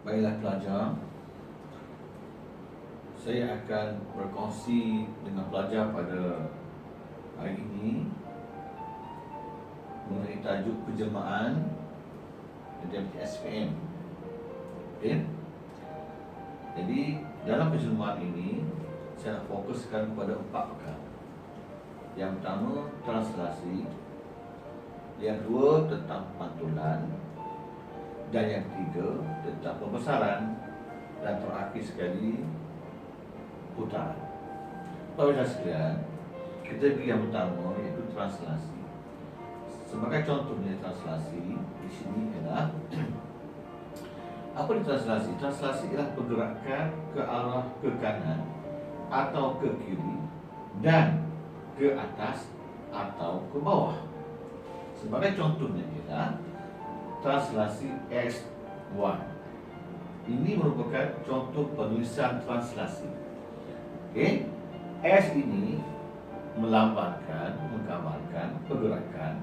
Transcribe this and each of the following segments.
Baiklah pelajar, saya akan berkongsi dengan pelajar pada hari ini mengenai tajuk penjelmaan daripada SPM. Okay? Jadi dalam penjelmaan ini saya nak fokuskan kepada 4 perkara. Yang pertama, translasi. Yang kedua, tentang pantulan. Dan yang ketiga, tentang pembesaran. Dan terakhir sekali, putaran. Baiklah sekalian, kita pergi yang pertama, iaitu translasi. Sebagai contohnya translasi di sini adalah apa itu translasi? Translasi ialah pergerakan ke arah ke kanan atau ke kiri dan ke atas atau ke bawah. Sebagai contohnya ialah translasi S1. Ini merupakan contoh penulisan translasi. Okey, S ini melambangkan, menggambarkan pergerakan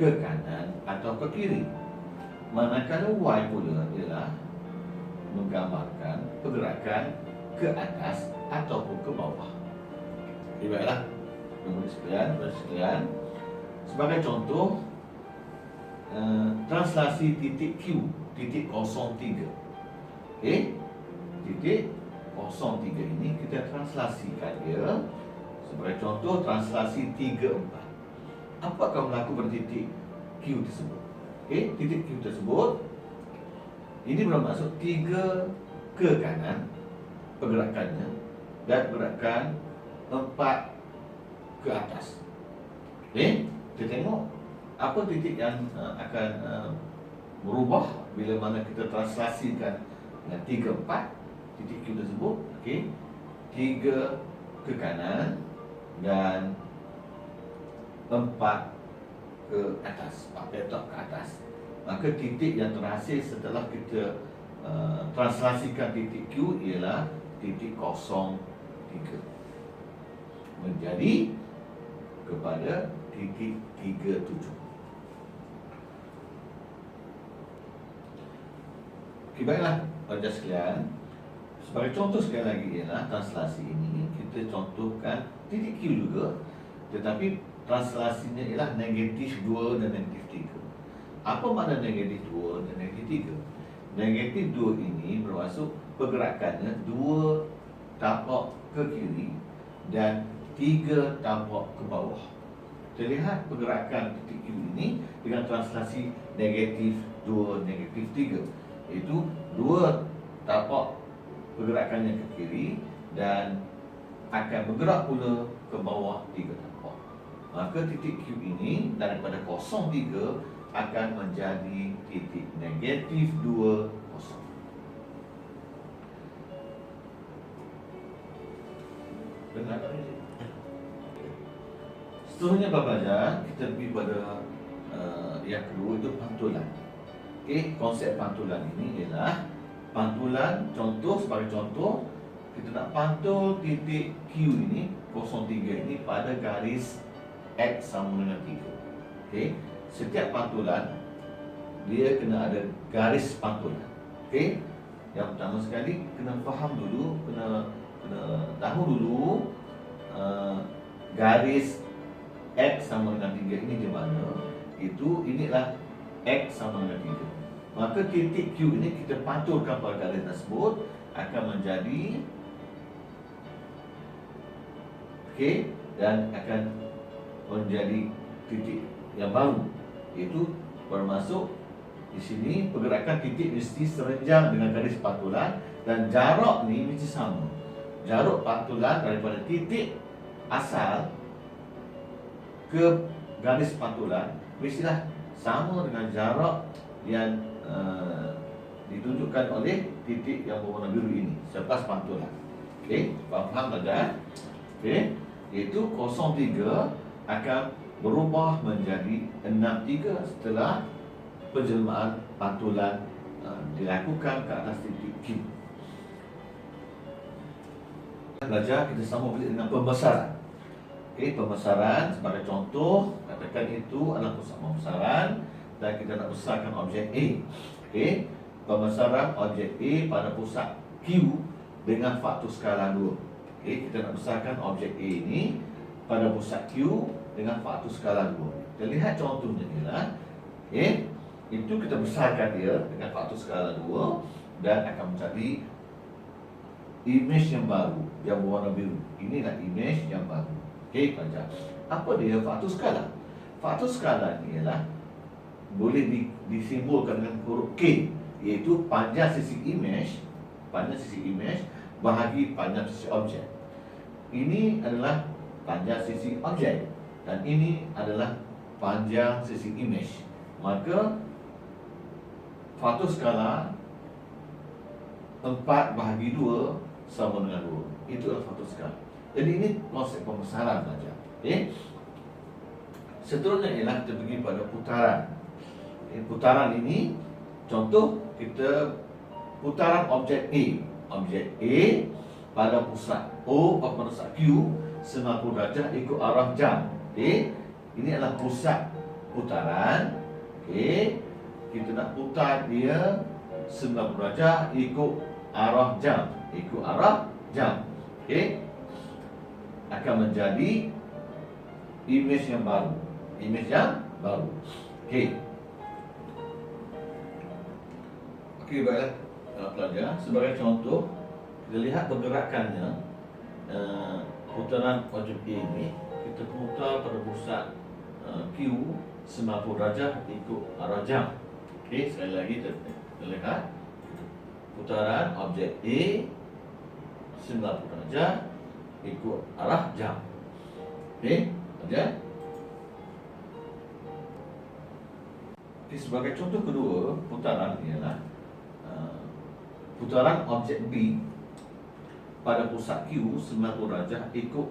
ke kanan atau ke kiri. Manakala Y pula ialah menggambarkan pergerakan ke atas ataupun ke bawah. Okey, baiklah. Teman-teman sekalian, sebagai contoh translasi titik Q, titik 03. Okey, titik 03 ini kita translasikan dia sebagai contoh translasi 34. Apakah berlaku pada titik Q tersebut? Okey, titik Q tersebut ini bermaksud 3 ke kanan pergerakannya dan pergerakan 4 ke atas. Okey, kita tengok apa titik yang akan berubah bila mana kita translasikan dengan 3, 4 titik Q tersebut. Okey, 3 ke kanan dan 4 ke atas, 4 petak ke atas. Maka titik yang terhasil setelah kita translasikan titik Q ialah titik 03 menjadi kepada titik 37. Okey, baiklah pelajar sekalian, sebagai contoh sekali lagi ialah translasi ini kita contohkan titik Q juga, tetapi translasinya ialah negatif 2 dan negatif 3. Apa makna negatif 2 dan negatif 3? Negatif 2 ini bermaksud pergerakannya 2 tapak ke kiri dan 3 tapak ke bawah. Terlihat pergerakan titik Q ini dengan translasi negatif 2, negatif 3, iaitu 2 tapak pergerakannya ke kiri dan akan bergerak pula ke bawah 3 tapak. Maka titik Q ini daripada 03 akan menjadi titik negatif 20. Dengar tak ni? Seterusnya pelajar, kita pergi pada yang kedua, itu pantulan. Okey, konsep pantulan ini ialah pantulan, contoh, sebagai contoh kita nak pantul titik Q ini 03 ini pada garis X sama dengan 3. Okey, setiap pantulan dia kena ada garis pantulan. Okey, yang pertama sekali kena faham dulu, kena tahu dulu garis X sama dengan 3 ini di mana. Inilah X sama dengan 3. Maka titik Q ini kita pantulkan pada garis tersebut akan menjadi okey, dan akan menjadi titik yang baru, iaitu bermaksud di sini pergerakan titik mesti serenjang dengan garis pantulan dan jarak ni mesti sama. Jarak pantulan daripada titik asal ke garis pantulan mestilah sama dengan jarak yang ditunjukkan oleh titik yang berwarna biru ini selepas pantulan. Okey, faham tak? Okey, iaitu 03 akan berubah menjadi 63 setelah penjelmaan pantulan dilakukan ke atas titik Q. Belajar, kita sambung dengan pembesaran. Okey, pembesaran sebagai contoh, katakan itu adalah pusat pembesaran dan kita nak besarkan objek A. Okey, pembesaran objek A pada pusat Q dengan faktor skala 2. Okey, kita nak besarkan objek A ini pada pusat Q dengan faktor skala 2. Kita lihat contohnya ni lah. Okey, itu kita besarkan dia dengan faktor skala 2 dan akan menjadi image yang baru yang berwarna biru. Inilah image yang baru. Okey, pelajar. Apa dia faktor skala? Faktor skala ni ialah boleh disimbolkan dengan huruf K, iaitu panjang sisi image bahagi panjang sisi objek. Ini adalah panjang sisi objek dan ini adalah panjang sisi image. Maka faktor skala 4 bahagi 2 sama dengan 2. Itu adalah faktor skala. Jadi ini konsep pembesaran saja. Okey. Seterusnya ialah kita pergi pada putaran. Putaran ini contoh kita putaran objek A. Objek A pada pusat O atau pada pusat Q 90 darjah ikut arah jam. Okey. Ini adalah pusat putaran. Okey. Kita nak putar dia 90 darjah ikut arah jam. Okey. Akan menjadi image yang baru. Okey. Okey, baiklah pelajar. Sebagai contoh, kita lihat pergerakannya. Putaran objek A ini kita putar pada pusat Q 90 darjah ikut arah jam. Okey, sekali lagi kita lihat putaran objek A 90 darjah ikut arah jam. Okey, pelajar. Okey, sebagai contoh kedua putaran ialah putaran objek B pada pusat Q 90 darjah ikut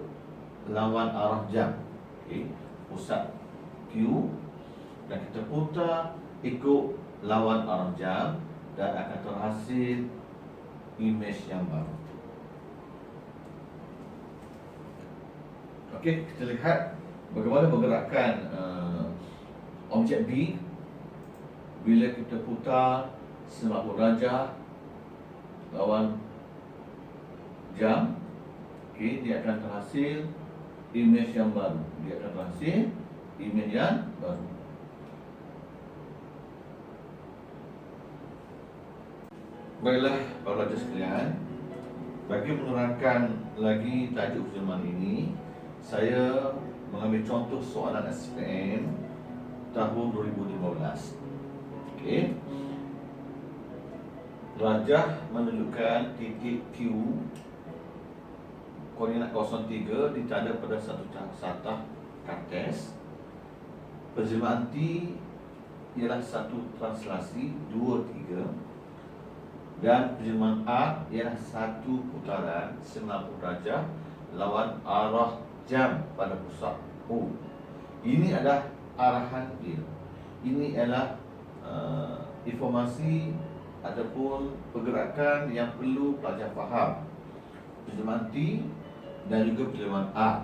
lawan arah jam. Okey, pusat Q dan kita putar ikut lawan arah jam dan akan terhasil image yang baru. Okey, kita lihat bagaimana pergerakan objek B bila kita putar 90 darjah lawan jam. Okey, dia akan terhasil image yang baru. Baiklah para pelajar sekalian, bagi menerangkan lagi tajuk firman ini, saya mengambil contoh soalan SPM tahun 2015. Okey. Rajah menunjukkan titik Q koordinat 03 ditanda pada satu satah kartes. Penjelmaan T ialah satu translasi 2, 3 dan penjelmaan R ialah satu putaran 90 darjah lawan arah jam pada pusat O. Ini adalah arahan dia. Ini adalah informasi ataupun pergerakan yang perlu pelajar faham. Penjelmaan T dan juga penjelmaan R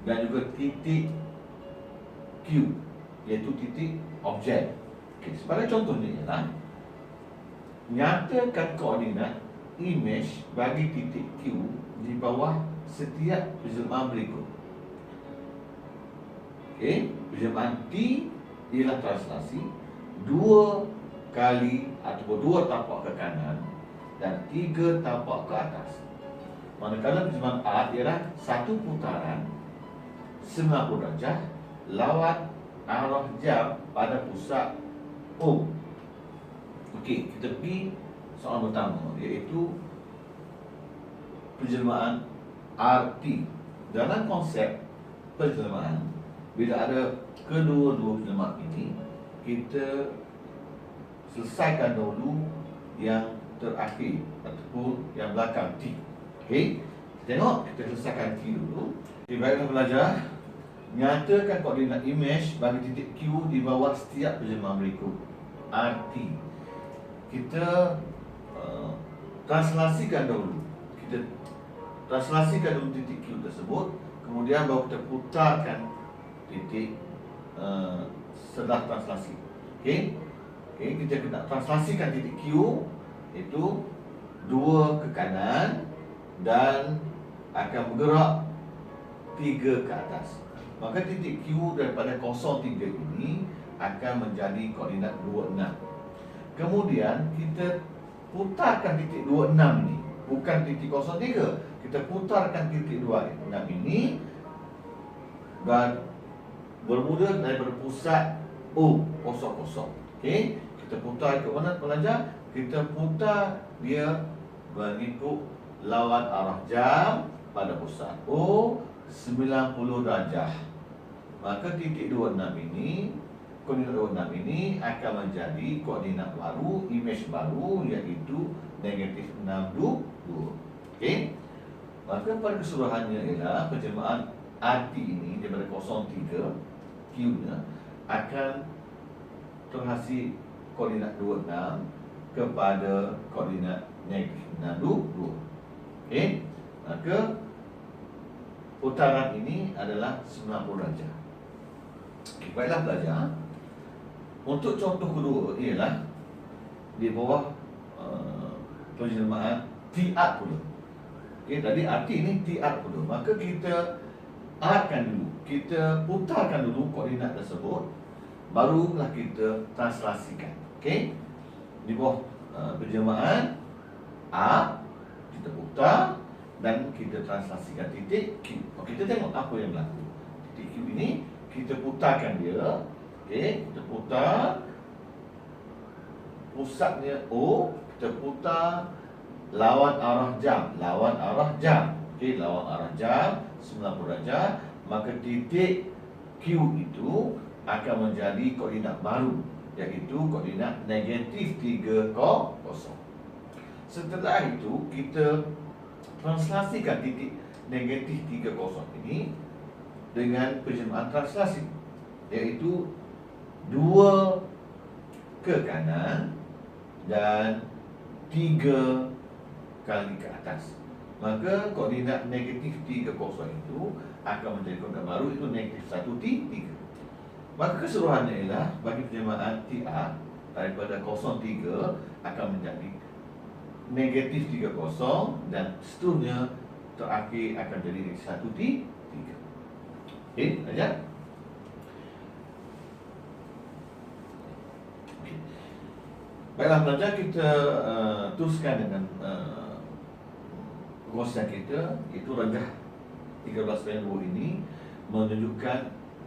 dan juga titik Q, iaitu titik objek. Okay, sebagai contohnya ialah nyatakan koordinat image bagi titik Q di bawah setiap penjelmaan berikut. Okey, penjelmaan T ialah translasi 2 kali ataupun 2 tapak ke kanan dan 3 tapak ke atas. Manakala penjelmaan R ialah satu putaran 90 darjah lawan arah jam pada pusat O. Okey, kita pergi soalan pertama, iaitu penjelmaan RT. Dalam konsep penjelmaan, bila ada kedua-dua penjelmaan ini, kita selesaikan dahulu yang terakhir ataupun yang belakang T. Okey, tengok, kita selesaikan T dulu. Okay, baiklah pelajar, nyatakan koordinat image bagi titik Q di bawah setiap penjelmaan berikut RT. Kita translasikan dahulu. Kita translasikan dulu titik Q tersebut, kemudian baru kita putarkan titik setelah translasi. Okey. Okey, kita nak translasikan titik Q itu 2 ke kanan dan akan bergerak 3 ke atas. Maka titik Q daripada 03 ini akan menjadi koordinat 26. Kemudian kita putarkan titik 26 ini, bukan titik 03. Kita putarkan titik 26 ini dan bermula daripada pusat O00. Okey, kita putar ke mana pelajar? Kita putar dia mengikut lawan arah jam pada pusat O 90 darjah. Maka titik 26 ini, koordinat 26 ini akan menjadi koordinat baru, imej baru, iaitu negatif 62. Okey. Maka pada keseluruhannya ialah penjelmaan arti ini daripada 03 Q-nya akan terhasil koordinat 26 kepada koordinat negatif 62. Okey. Maka putaran ini adalah 90 darjah. Okay, baiklah belajar. Untuk contoh kedua ialah di bawah penjelmaan TR pula. Okey, tadi arti ini TR pula. Maka kita artkan dulu, kita putarkan dulu koordinat tersebut, barulah kita translasikan. Okey, di bawah penjelmaan A kita putar dan kita translasikan titik Q. Okey, kita tengok apa yang berlaku. Titik Q ini kita putarkan dia. Okey, kita putar pusatnya O, kita putar lawan arah jam, Okey, lawan arah jam 90 darjah, maka titik Q itu akan menjadi koordinat baru, iaitu koordinat negatif 30. Setelah itu kita translasikan titik negatif 30 ini dengan penjelmaan translasi, iaitu 2 ke kanan dan 3 kali ke atas. Maka koordinat negatif 30 itu akan menjadi koordinat baru, itu negatif 1, 3. Maka keseluruhannya ialah bagi penjelmaan TR daripada 03 akan menjadi negatif 30 dan seterusnya terakhir akan jadi negatif 1, 3. Okey, ajar. Okay. Baiklah belajar, kita teruskan dengan konsep kita, itu rajah 13.2 ini menunjukkan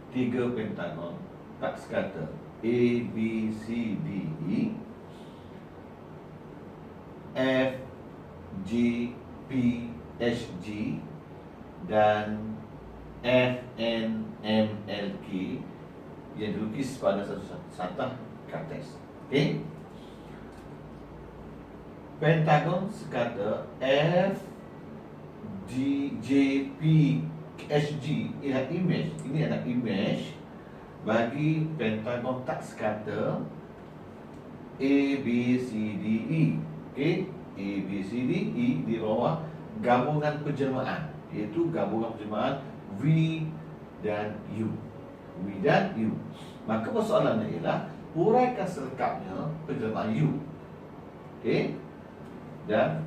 3 pentagon tak sekata A, B, C, D, E, F, G, P, H, G dan F, N, M, L, K yang dilukis pada satu satah kartes. Okey, pentagon sekata F, G, J, P, H, G ialah imej. Ini adalah imej bagi pentagon tak sekata A, B, C, D, E. Okey, A, B, C, D, E di bawah gabungan penjelmaan, iaitu gabungan penjelmaan V dan U. V dan U. Maka persoalannya ialah huraikan selengkapnya penjelmaan U. Okey, dan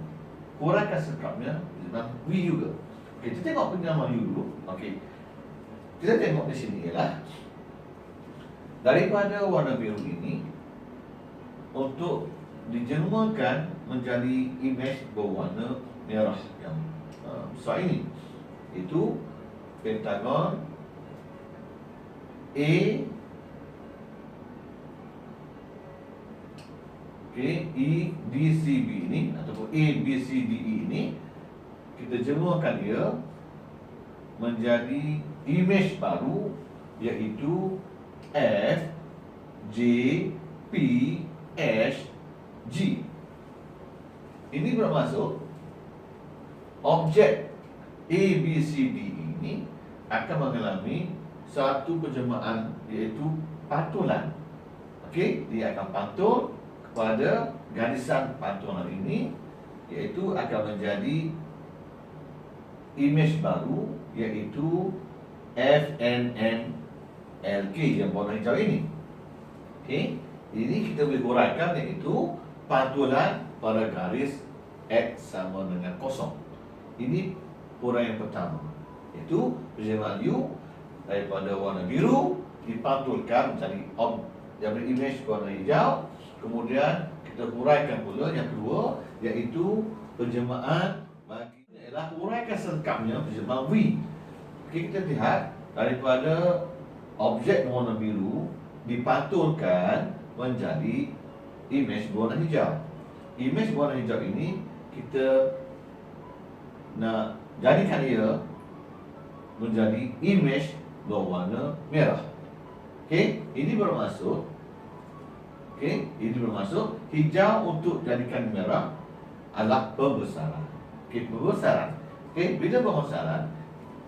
huraikan selengkapnya penjelmaan V juga. Okey, kita tengok penjelmaan U dulu. Okey, kita tengok di sini ialah daripada warna biru ini untuk dijelmakan menjadi imej berwarna merah yang besar ini, itu pentagon A, E, B, C, B ini ataupun A, B, C, D, E ini kita jemakan dia menjadi imej baru, iaitu F, J, P, H, G. Ini bermaksud objek A, B, C, D ini akan mengalami satu penjelmaan, iaitu pantulan. Okey, dia akan pantul kepada garisan pantulan ini, iaitu akan menjadi imej baru, iaitu F, N, M, L, K yang warna hijau ini. Okey, Ini kita boleh huraikan iaitu pantulan pada garis X sama dengan kosong. Ini huraian yang pertama, iaitu penjelmaan U daripada warna biru dipantulkan menjadi image warna hijau. Kemudian kita huraikan pula yang kedua, iaitu penjelmaan bagi ialah huraikan selengkapnya penjelmaan V. Okey, kita lihat daripada objek warna biru dipantulkan menjadi image berwarna hijau. Image berwarna hijau ini kita nak jadikan ia menjadi image berwarna merah. Okey, ini bermaksud hijau untuk jadikan merah adalah pembesaran. Okey, pembesaran. Okey, bila pembesaran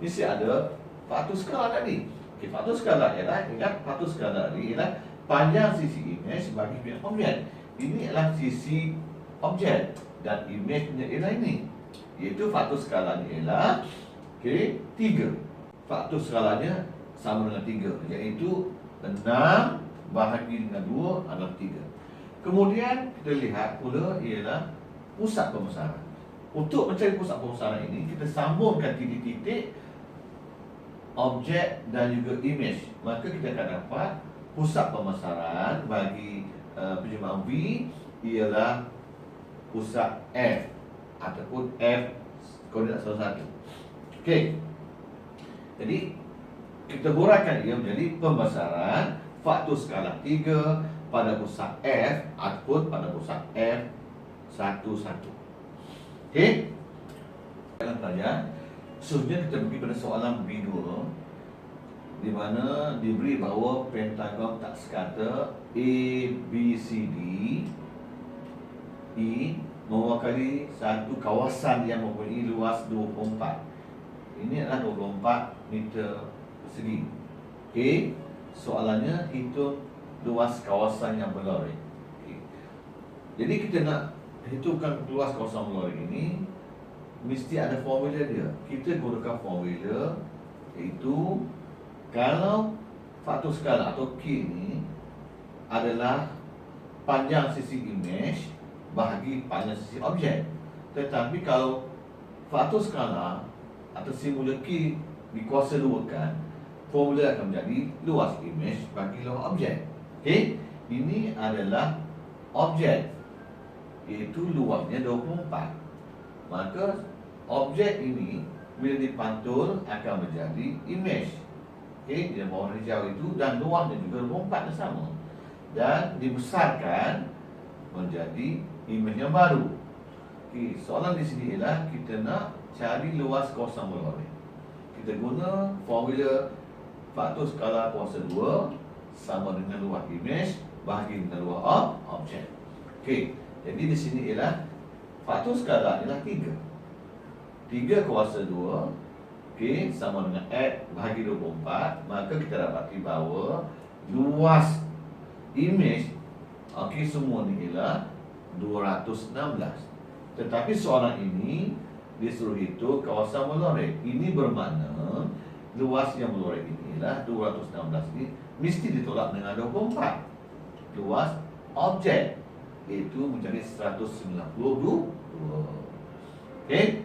mesti ada faktor skala tadi. Okey, faktor skala ialah, ingat faktor skala tadi ialah panjang sisi image bagi pihak objek. Ini adalah sisi objek dan image-nya ialah ini. Iaitu faktor skalanya ialah 3. Faktor skalanya sama dengan 3, iaitu 6 bahagi dengan 2 adalah 3. Kemudian kita lihat pula ialah pusat pembesaran. Untuk mencari pusat pembesaran ini, kita sambungkan titik-titik objek dan juga image. Maka kita akan dapat pusat pembesaran bagi penjelmaan V ialah pusat F ataupun F koordinat 1. Okey. Jadi kita huraikan ia menjadi pembesaran faktor skala 3 pada pusat F ataupun pada pusat F11. Okey. Dalam pelajaran seterusnya kita pergi pada soalan B2, di mana diberi bahawa pentagon tak sekata ABCD E mewakili satu kawasan yang mempunyai luas 24. Ini adalah 24 meter persegi. Okey, soalannya hitung luas kawasan yang berlari. Okay. Jadi kita nak hitungkan luas kawasan berlari ini, mesti ada formula dia. Kita gunakan formula iaitu kalau faktor skala atau K ini adalah panjang sisi image bahagi panjang sisi objek. Tetapi kalau faktor skala atau simula K dikuasa luakan, formula akan menjadi luas image bagi luas objek. Okey, ini adalah objek, iaitu luasnya 24. Maka objek ini bila dipantul akan menjadi image. Okey, dia warna hijau itu dan luasnya juga 24 yang sama. Dan dibesarkan menjadi image yang baru. Okey, soalan di sini ialah kita nak cari luas kawasan berlari. Kita guna formula faktor skala kuasa 2 sama dengan luas image bahagi dengan luas objek. Okey, jadi di sini ialah faktor skala ialah 3. 3 kuasa 2 okey, sama dengan X bahagi 24. Maka kita dapati bahawa luas image okey semua ni ialah 216. Tetapi soalan ini disuruh hitung kawasan melorek. Ini bermakna luas yang melorek ini ialah 216 ini mesti ditolak dengan 24. Luas objek itu menjadi 192. Okey.